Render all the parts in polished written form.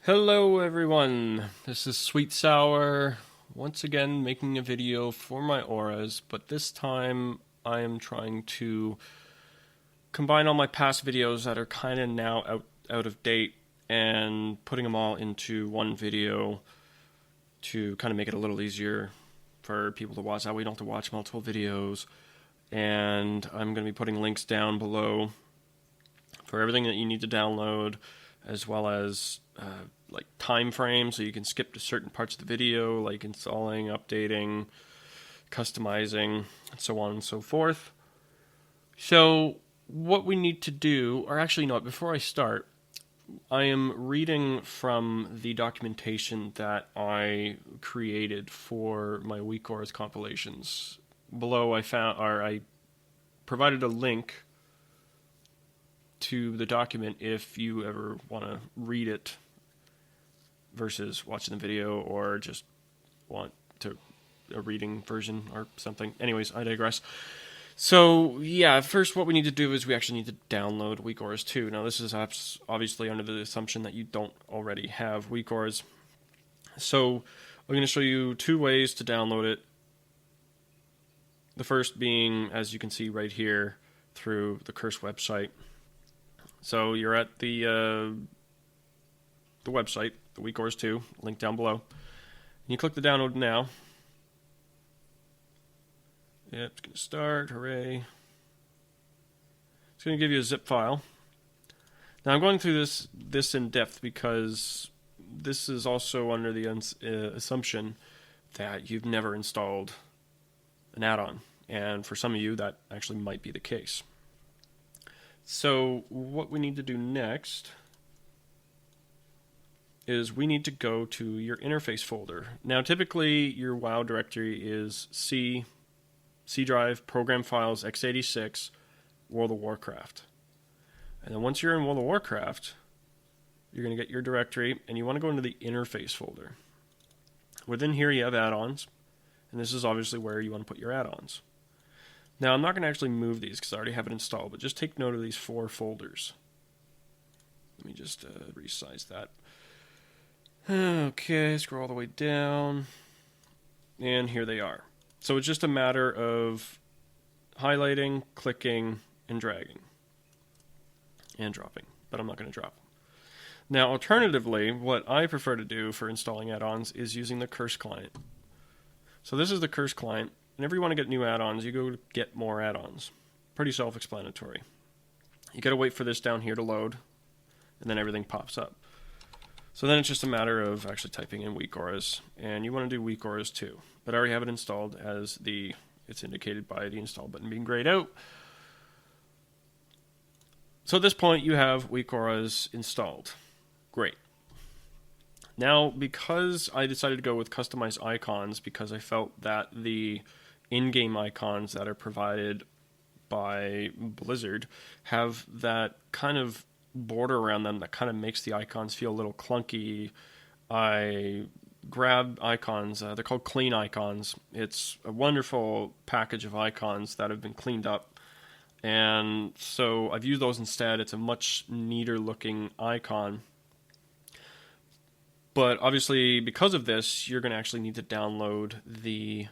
Hello everyone, this is Sweet Sour, once again making a video for my auras, but this time I am trying to combine all my past videos that are kind of now out of date and putting them all into one video to kind of make it a little easier for people to watch. That way we don't have to watch multiple videos, and I'm going to be putting links down below for everything that you need to download, as well as like time frames so you can skip to certain parts of the video, like installing, updating, customizing, and so on and so forth. So what we need to do, or actually no, before I start, I am reading from the documentation that I created for my weak auras compilations. Below I provided a link to the document if you ever want to read it versus watching the video, or just want to a reading version or something. Anyways, I digress. So yeah, first what we need to do is we actually need to download weak auras 2. Now this is obviously under the assumption that you don't already have weak auras. So I'm going to show you two ways to download it. The first being, as you can see right here, through the Curse website. So you're at the website, the weak auras 2, link down below. And you click the download now. Yep, it's going to start, hooray. It's going to give you a zip file. Now I'm going through this in depth because this is also under the assumption that you've never installed an add-on. And for some of you, that actually might be the case. So what we need to do next is we need to go to your interface folder. Now typically your WoW directory is C drive, program files, x86, World of Warcraft. And then once you're in World of Warcraft, you're going to get your directory and you want to go into the interface folder. Within here you have add-ons, and this is obviously where you want to put your add-ons. Now I'm not going to actually move these because I already have it installed, but just take note of these 4 folders. Let me just resize that. Okay, scroll all the way down, and here they are. So it's just a matter of highlighting, clicking, and dragging, and dropping, but I'm not going to drop. Now, alternatively, what I prefer to do for installing add-ons is using the Curse client. So this is the Curse client. Whenever you want to get new add-ons, you go to get more add-ons. Pretty self-explanatory. You got to wait for this down here to load, and then everything pops up. So then it's just a matter of actually typing in weak auras, and you want to do weak auras 2. But I already have it installed as it's indicated by the install button being grayed out. So at this point you have weak auras installed. Great. Now, because I decided to go with customized icons because I felt that the in-game icons that are provided by Blizzard have that kind of border around them that kind of makes the icons feel a little clunky, I grabbed icons. They're called clean icons. It's a wonderful package of icons that have been cleaned up, and so I've used those instead. It's a much neater looking icon. But obviously, because of this, you're going to actually need to download the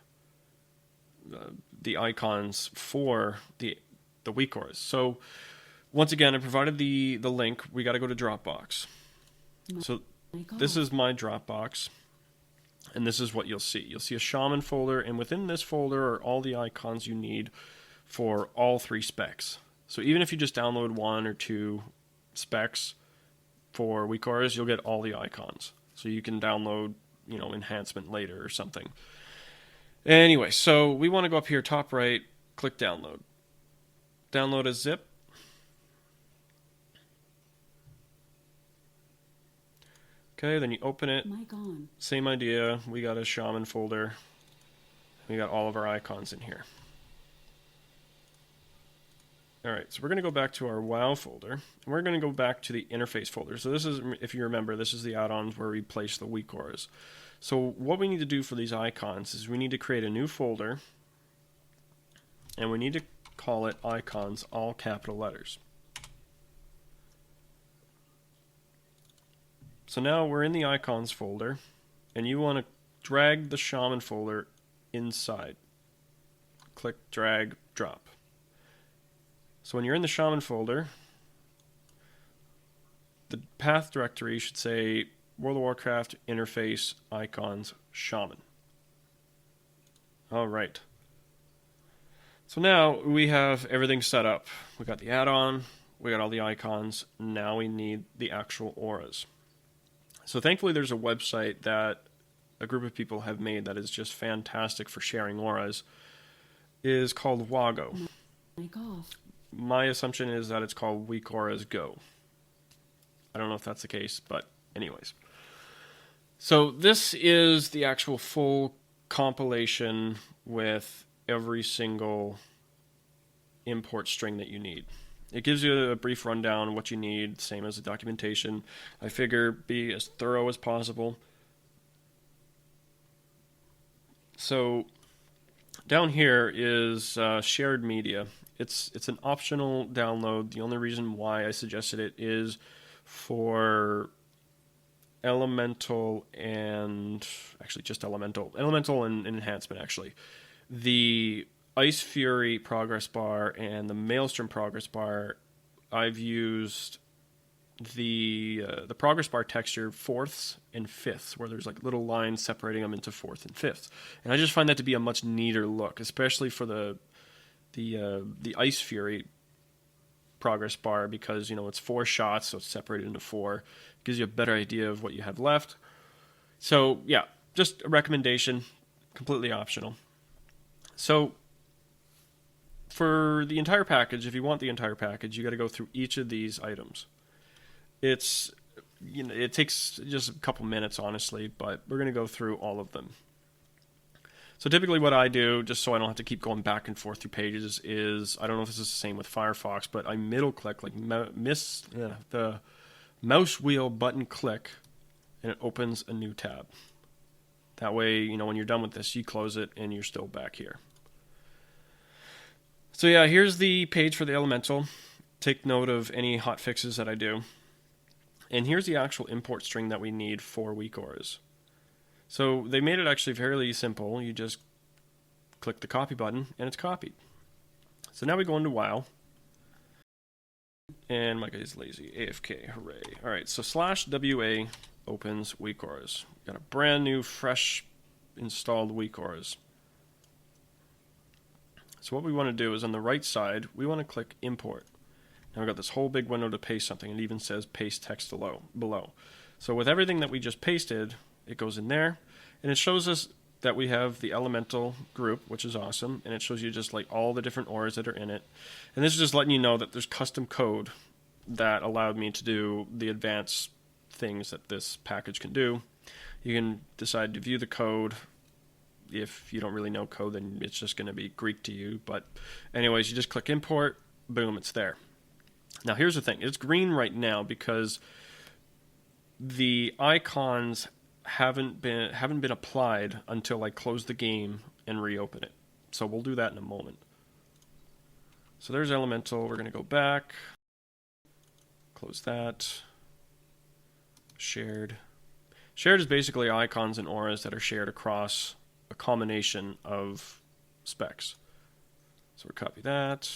icons for the weak auras. So once again, I provided the link. We got to go to Dropbox. So this is my Dropbox, and this is what you'll see. You'll see a Shaman folder, and within this folder are all the icons you need for all 3 specs. So even if you just download 1 or 2 specs for weak auras, you'll get all the icons. So you can download, enhancement later or something. Anyway, so we want to go up here, top right, click download. Download a zip. Okay, then you open it. Same idea. We got a Shaman folder. We got all of our icons in here. Alright, so we're going to go back to our WoW folder, and we're going to go back to the interface folder. So this is, if you remember, this is the add-ons where we place the weak auras. So what we need to do for these icons is we need to create a new folder, and we need to call it icons, all capital letters. So now we're in the icons folder, and you want to drag the Shaman folder inside. Click, drag, drop. So when you're in the Shaman folder, the path directory should say World of Warcraft interface icons Shaman. All right. So now we have everything set up. We got the add-on, we got all the icons. Now we need the actual auras. So thankfully there's a website that a group of people have made that is just fantastic for sharing auras. It is called WAGO. My assumption is that it's called Weak Auras Go. I don't know if that's the case, but anyways. So this is the actual full compilation with every single import string that you need. It gives you a brief rundown of what you need, same as the documentation. I figure be as thorough as possible. So down here is shared media. It's an optional download. The only reason why I suggested it is for elemental and actually just elemental and enhancement actually. The Ice Fury progress bar and the Maelstrom progress bar, I've used the progress bar texture fourths and fifths, where there's like little lines separating them into fourth and fifth, and I just find that to be a much neater look, especially for the Ice Fury progress bar, because you know it's 4 shots, so it's separated into 4. It gives you a better idea of what you have left. So yeah, just a recommendation, completely optional. So for the entire package, if you want the entire package, you got to go through each of these items. It's, you know, it takes just a couple minutes, honestly, but we're going to go through all of them. So typically what I do, just so I don't have to keep going back and forth through pages, is, I don't know if this is the same with Firefox, but I middle click, like the mouse wheel button click, and it opens a new tab. That way, you know, when you're done with this, you close it and you're still back here. So yeah, here's the page for the elemental. Take note of any hot fixes that I do. And here's the actual import string that we need for weak auras. So they made it actually fairly simple. You just click the copy button and it's copied. So now we go into WoW. And my guy's lazy. AFK, hooray. Alright, so /WA opens weak auras. Got a brand new, fresh installed weak auras. So what we want to do is on the right side, we want to click import. Now we've got this whole big window to paste something. It even says paste text below. So with everything that we just pasted, it goes in there, and it shows us that we have the elemental group, which is awesome, and it shows you just like all the different auras that are in it. And this is just letting you know that there's custom code that allowed me to do the advanced things that this package can do. You can decide to view the code. If you don't really know code, then it's just going to be Greek to you. But anyways, you just click import, boom, it's there. Now here's the thing. It's green right now because the icons haven't been applied until I close the game and reopen it. So we'll do that in a moment. So there's elemental. We're going to go back. Close that. Shared. Shared is basically icons and auras that are shared across a combination of specs. So we'll copy that.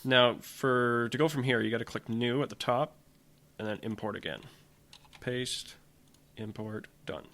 Now, to go from here, you got to click New at the top, and then Import again. Paste, import, done.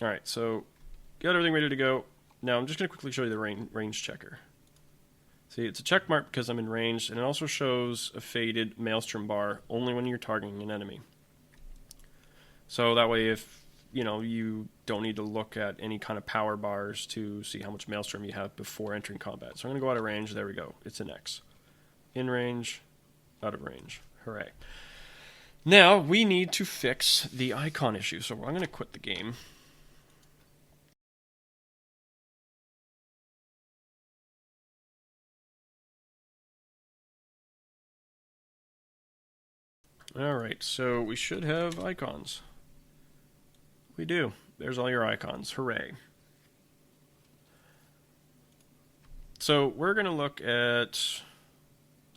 Alright, so got everything ready to go. Now I'm just going to quickly show you the range checker. See, it's a check mark because I'm in range, and it also shows a faded Maelstrom bar only when you're targeting an enemy. So that way if you know, you don't need to look at any kind of power bars to see how much Maelstrom you have before entering combat. So I'm going to go out of range. There we go. It's an X. In range, out of range. Hooray. Now we need to fix the icon issue. So I'm going to quit the game. Alright, so we should have icons. We do. There's all your icons. Hooray. So we're going to look at...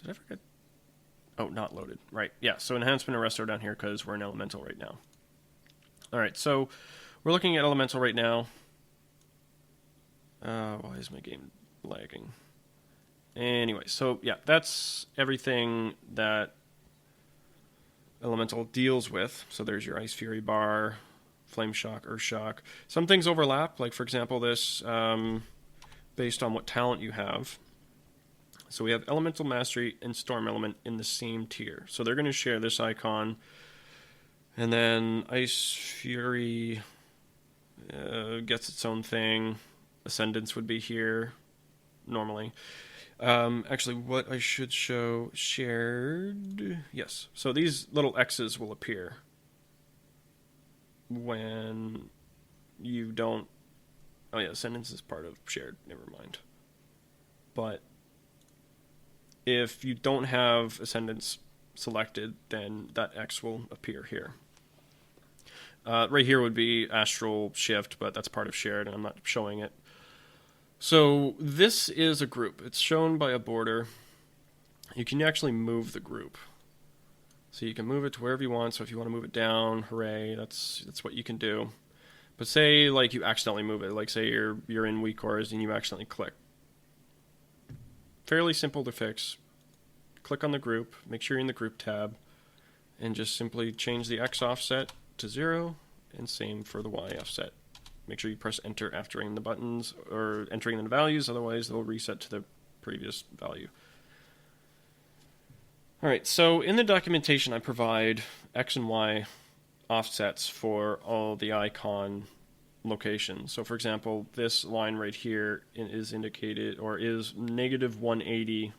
Did I forget? Oh, not loaded. Right. Yeah, so enhancement and resto down here because we're in elemental right now. Alright, so we're looking at elemental right now. Why is my game lagging? Anyway, so yeah, that's everything that elemental deals with. So there's your Ice Fury bar, Flame Shock, Earth Shock. Some things overlap, like for example this, based on what talent you have. So we have Elemental Mastery and Storm Element in the same tier. So they're going to share this icon. And then Ice Fury gets its own thing. Ascendance would be here, normally. Actually, what I should show, shared, yes. So these little X's will appear when you don't, oh yeah, Ascendance is part of shared, never mind. But if you don't have Ascendance selected, then that X will appear here. Right here would be Astral Shift, but that's part of shared, and I'm not showing it. So this is a group. It's shown by a border. You can actually move the group. So you can move it to wherever you want. So if you want to move it down, hooray, that's what you can do. But say like you accidentally move it, like say you're in weak auras and you accidentally click. Fairly simple to fix. Click on the group, make sure you're in the group tab, and just simply change the X offset to 0, and same for the Y offset. Make sure you press enter after entering the buttons or entering the values, otherwise they'll reset to the previous value. Alright, so in the documentation I provide X and Y offsets for all the icon locations. So for example, this line right here is indicated, or is negative 180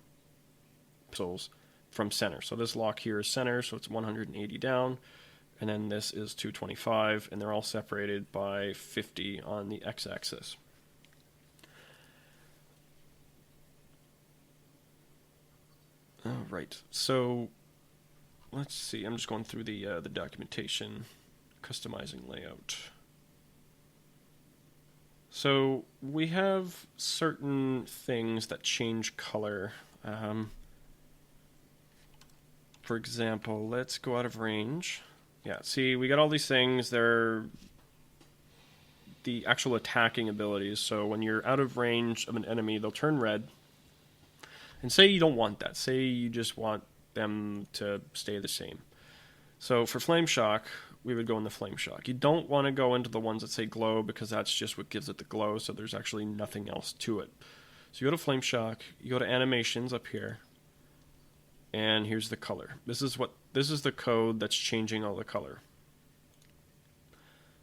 pixels from center. So this lock here is center, so it's 180 down. And then this is 225, and they're all separated by 50 on the x-axis. All right, so let's see. I'm just going through the documentation, customizing layout. So we have certain things that change color. For example, let's go out of range. Yeah, see, we got all these things. They're the actual attacking abilities. So when you're out of range of an enemy, they'll turn red. And say you don't want that. Say you just want them to stay the same. So for Flame Shock, we would go in the Flame Shock. You don't want to go into the ones that say glow because that's just what gives it the glow, so there's actually nothing else to it. So you go to Flame Shock, you go to Animations up here, and here's the color. This is the code that's changing all the color.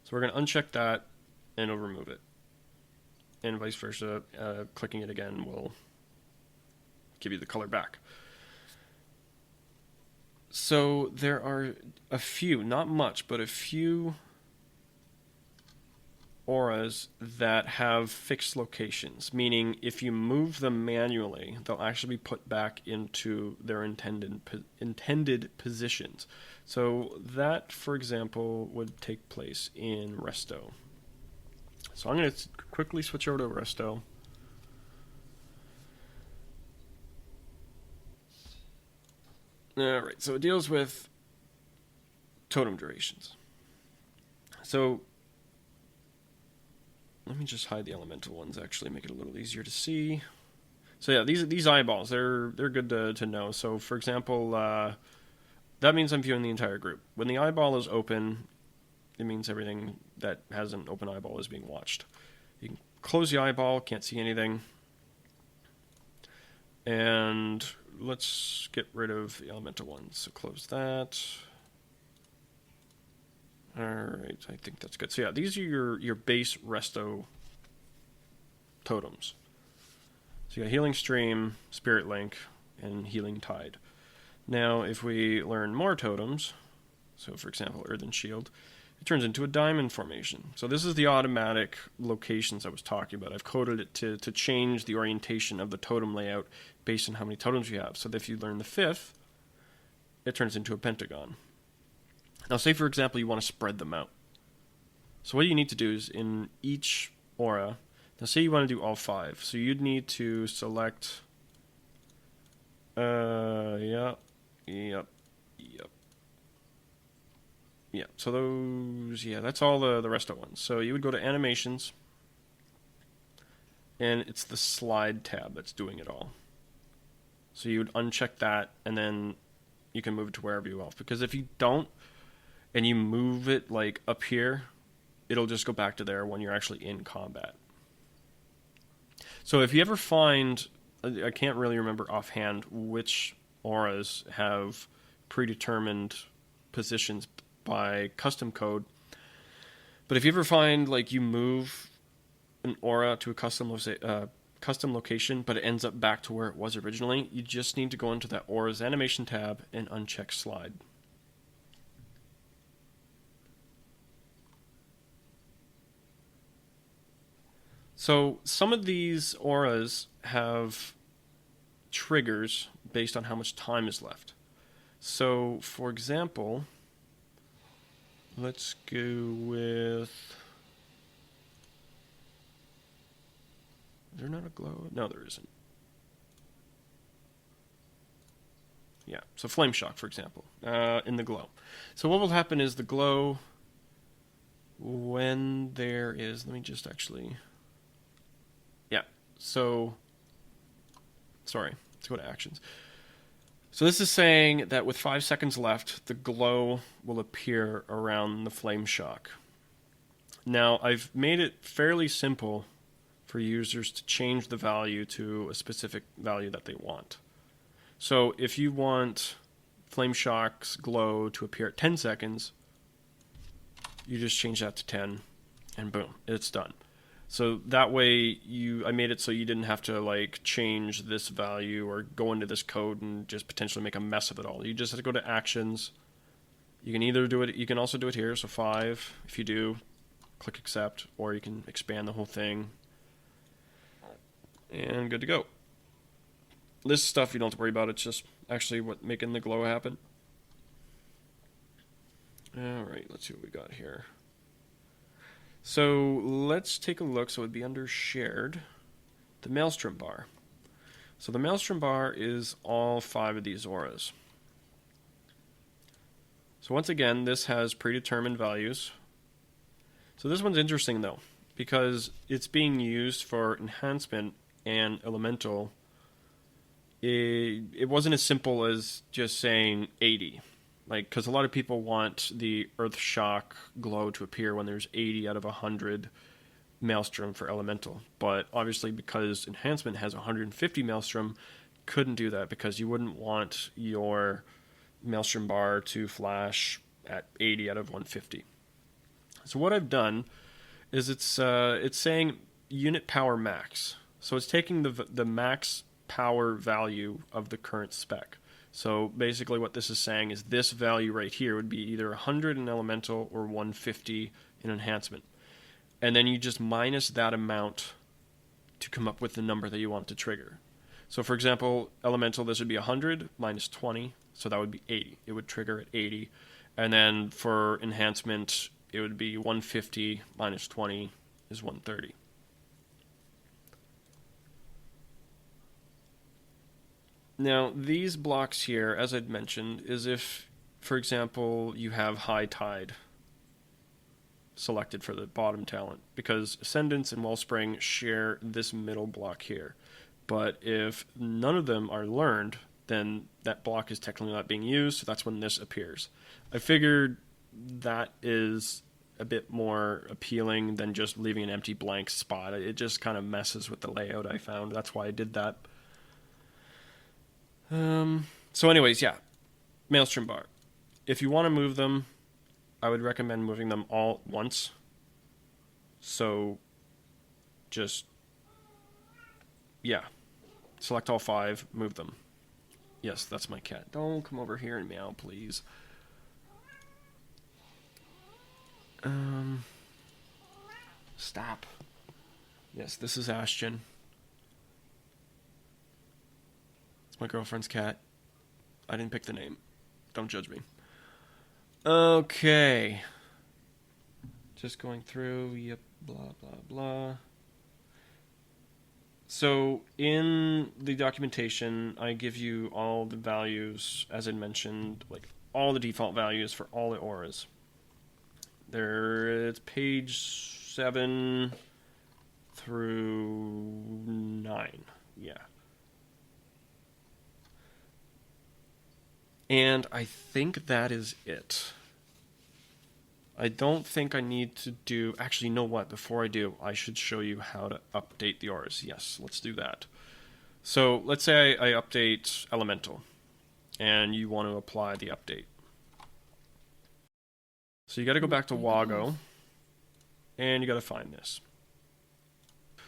So we're going to uncheck that, and it'll remove it. And vice versa, clicking it again will give you the color back. So there are a few, not much, but a few auras that have fixed locations, meaning if you move them manually, they'll actually be put back into their intended positions. So that, for example, would take place in Resto. So I'm going to quickly switch over to Resto. Alright, so it deals with totem durations. So let me just hide the elemental ones, actually, make it a little easier to see. So yeah, these eyeballs, they're good to know. So for example, that means I'm viewing the entire group. When the eyeball is open, it means everything that has an open eyeball is being watched. You can close the eyeball, can't see anything. And let's get rid of the elemental ones. So close that. Alright, I think that's good. So yeah, these are your base resto totems. So you got Healing Stream, Spirit Link, and Healing Tide. Now, if we learn more totems, so for example, Earthen Shield, it turns into a diamond formation. So this is the automatic locations I was talking about. I've coded it to change the orientation of the totem layout based on how many totems you have. So that if you learn the 5th, it turns into a pentagon. Now say for example you want to spread them out. So what you need to do is in each aura, now say you want to do all 5. So you'd need to select, yeah, so those, yeah, that's all the resto ones. So you would go to animations, and it's the slide tab that's doing it all. So you would uncheck that, and then you can move it to wherever you want. Because if you don't, and you move it like up here, it'll just go back to there when you're actually in combat. So if you ever find, I can't really remember offhand which auras have predetermined positions by custom code, but if you ever find like you move an aura to a custom location, but it ends up back to where it was originally, you just need to go into that aura's animation tab and uncheck slide. So some of these auras have triggers based on how much time is left. So for example, let's go with, is there not a glow? No, there isn't. Yeah, so flame shock, for example, in the glow. So what will happen is the glow, when there is, let me just actually, yeah, so, sorry, let's go to actions. So this is saying that with 5 seconds left, the glow will appear around the flame shock. Now, I've made it fairly simple for users to change the value to a specific value that they want. So if you want flame shock's glow to appear at 10 seconds, you just change that to 10, and boom, it's done. So that way, I made it so you didn't have to like change this value or go into this code and just potentially make a mess of it all. You just have to go to actions. You can either do it, you can also do it here, so 5, if you do, click accept, or you can expand the whole thing, and good to go. This stuff you don't have to worry about, it's just actually what making the glow happen. Alright, let's see what we got here. So let's take a look. So it would be under shared, the Maelstrom bar. So the Maelstrom bar is all 5 of these auras. So once again, this has predetermined values. So this one's interesting though, because it's being used for enhancement and elemental. It wasn't as simple as just saying 80. Like, because a lot of people want the Earth Shock glow to appear when there's 80 out of 100 Maelstrom for Elemental. But obviously, because Enhancement has 150 Maelstrom, couldn't do that because you wouldn't want your Maelstrom bar to flash at 80 out of 150. So what I've done is it's saying unit power max. So it's taking the max power value of the current spec. So basically what this is saying is this value right here would be either 100 in Elemental or 150 in Enhancement. And then you just minus that amount to come up with the number that you want to trigger. So for example, Elemental, this would be 100 minus 20, so that would be 80. It would trigger at 80. And then for Enhancement, it would be 150 minus 20 is 130. Now, these blocks here, as I'd mentioned, is if, for example, you have High Tide selected for the bottom talent, because Ascendance and Wellspring share this middle block here. But if none of them are learned, then that block is technically not being used, so that's when this appears. I figured that is a bit more appealing than just leaving an empty blank spot. It just kind of messes with the layout, I found. That's why I did that. So anyways, yeah, Maelstrom bar. If you want to move them, I would recommend moving them all at once. So just, yeah, select all 5, move them. Yes, that's my cat. Don't come over here and meow, please. Stop. Yes, this is Ashton. It's my girlfriend's cat. I didn't pick the name. Don't judge me. Okay. Just going through. Yep. Blah, blah, blah. So in the documentation, I give you all the values, as I mentioned, like all the default values for all the auras. It's page 7 through 9. Yeah. And I think that is it. I don't think I need to do... Actually, you know what? Before I do, I should show you how to update the auras. Yes, let's do that. So let's say I update Elemental, and you want to apply the update. So you got to go back to WAGO, and you got to find this.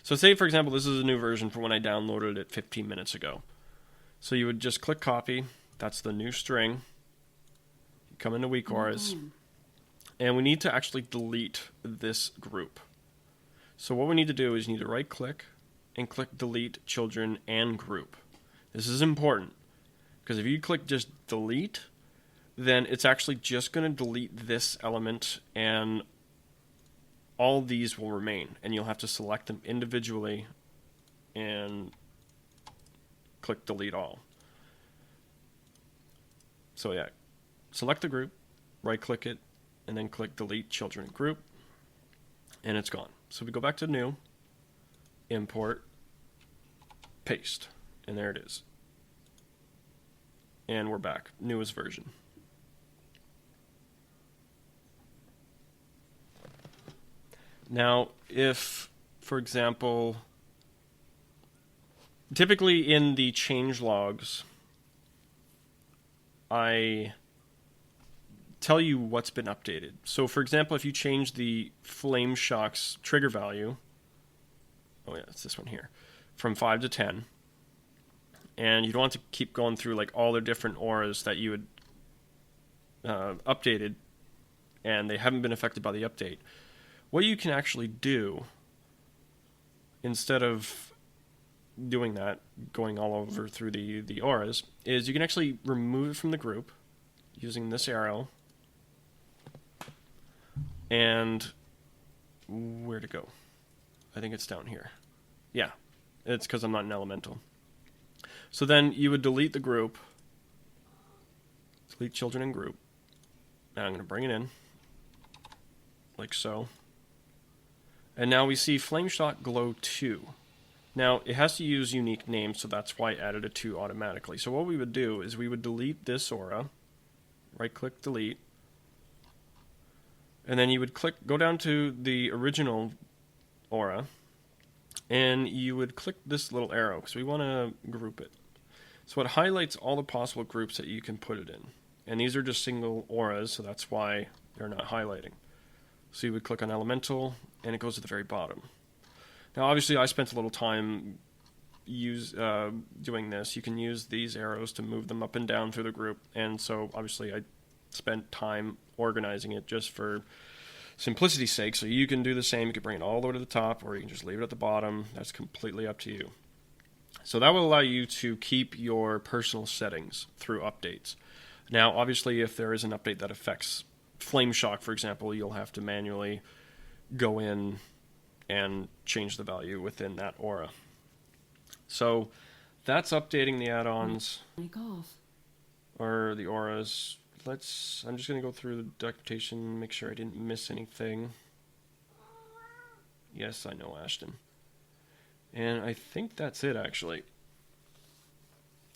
So say, for example, this is a new version for when I downloaded it 15 minutes ago. So you would just click copy. That's the new string. You come into weak auras. And we need to actually delete this group. So what we need to do is you need to right click and click delete children and group. This is important because if you click just delete, then it's actually just going to delete this element and all these will remain. And you'll have to select them individually and click delete all. So yeah, select the group, right click it, and then click delete children group, and it's gone. So we go back to new, import, paste, and there it is. And we're back, newest version. Now, if, for example, typically in the change logs, I tell you what's been updated. So for example, if you change the Flame Shock's trigger value, oh yeah, it's this one here, from 5 to 10, and you don't want to keep going through like all the different auras that you had updated and they haven't been affected by the update, what you can actually do instead of doing that, going all over through the auras, is you can actually remove it from the group using this arrow. And where to go? I think it's down here. Yeah, it's because I'm not an elemental. So then you would delete the group, delete children and group. Now I'm going to bring it in, like so. And now we see Flame Shock Glow 2. Now it has to use unique names, so that's why I added a 2 automatically. So what we would do is we would delete this aura, right click delete, and then you would go down to the original aura, and you would click this little arrow, because we want to group it. So it highlights all the possible groups that you can put it in. And these are just single auras, so that's why they're not highlighting. So you would click on Elemental, and it goes to the very bottom. Now obviously I spent a little time doing this. You can use these arrows to move them up and down through the group, and so obviously I spent time organizing it just for simplicity's sake. So you can do the same. You can bring it all the way to the top, or you can just leave it at the bottom. That's completely up to you. So that will allow you to keep your personal settings through updates. Now obviously if there is an update that affects Flame Shock, for example, you'll have to manually go in and change the value within that aura. So that's updating the add-ons or the auras. I'm just going to go through the documentation, make sure I didn't miss anything. Yes, I know, Ashton. And I think that's it, actually.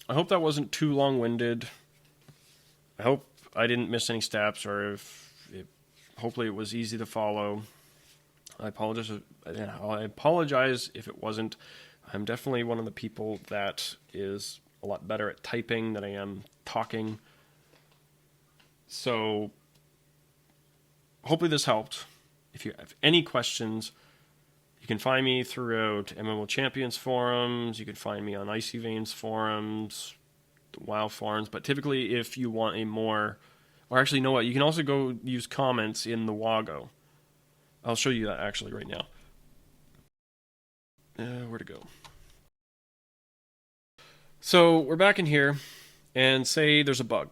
I hope that wasn't too long-winded. I hope I didn't miss any steps, or hopefully it was easy to follow. I apologize if it wasn't. I'm definitely one of the people that is a lot better at typing than I am talking. So hopefully this helped. If you have any questions, you can find me throughout MMO Champions forums. You can find me on Icy Veins forums, the WoW forums. But typically, if you want a more... Or actually, you know what? You can also go use comments in the WAGO. I'll show you that actually right now. Where to go? So we're back in here, and say there's a bug.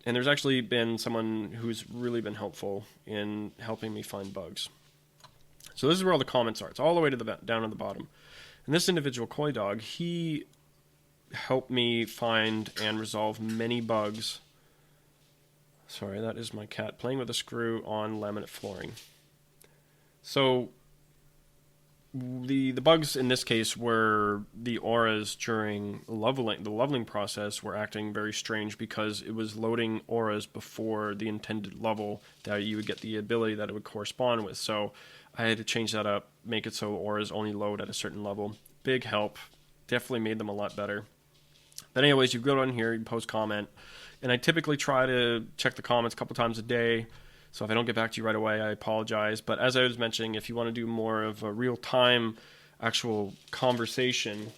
And there's actually been someone who's really been helpful in helping me find bugs. So this is where all the comments are. It's all the way to the down at the bottom. And this individual, Koi Dog, he helped me find and resolve many bugs. Sorry, that is my cat playing with a screw on laminate flooring. So the bugs in this case were the auras during the leveling process were acting very strange because it was loading auras before the intended level that you would get the ability that it would correspond with. So I had to change that up, make it so auras only load at a certain level. Big help. Definitely made them a lot better. But anyways, you go down here, you post comment, and I typically try to check the comments a couple times a day. So if I don't get back to you right away, I apologize. But as I was mentioning, if you want to do more of a real-time actual conversation...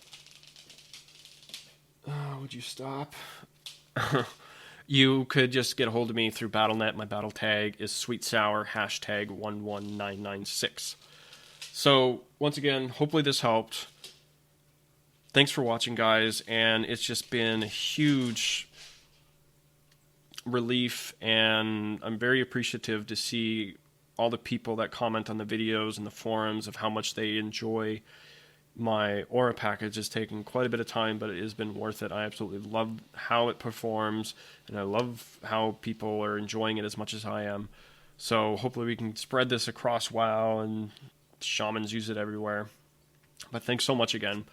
would you stop? You could just get a hold of me through BattleNet. My battle tag is sweetsour #11996. So once again, hopefully this helped. Thanks for watching, guys. And it's just been a huge relief, and I'm very appreciative to see all the people that comment on the videos and the forums of how much they enjoy my aura package. It's taken quite a bit of time, but it has been worth it. I absolutely love how it performs, and I love how people are enjoying it as much as I am. So hopefully we can spread this across WoW and shamans use it everywhere. But thanks so much again,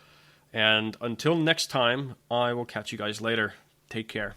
and until next time, I will catch you guys later. Take care.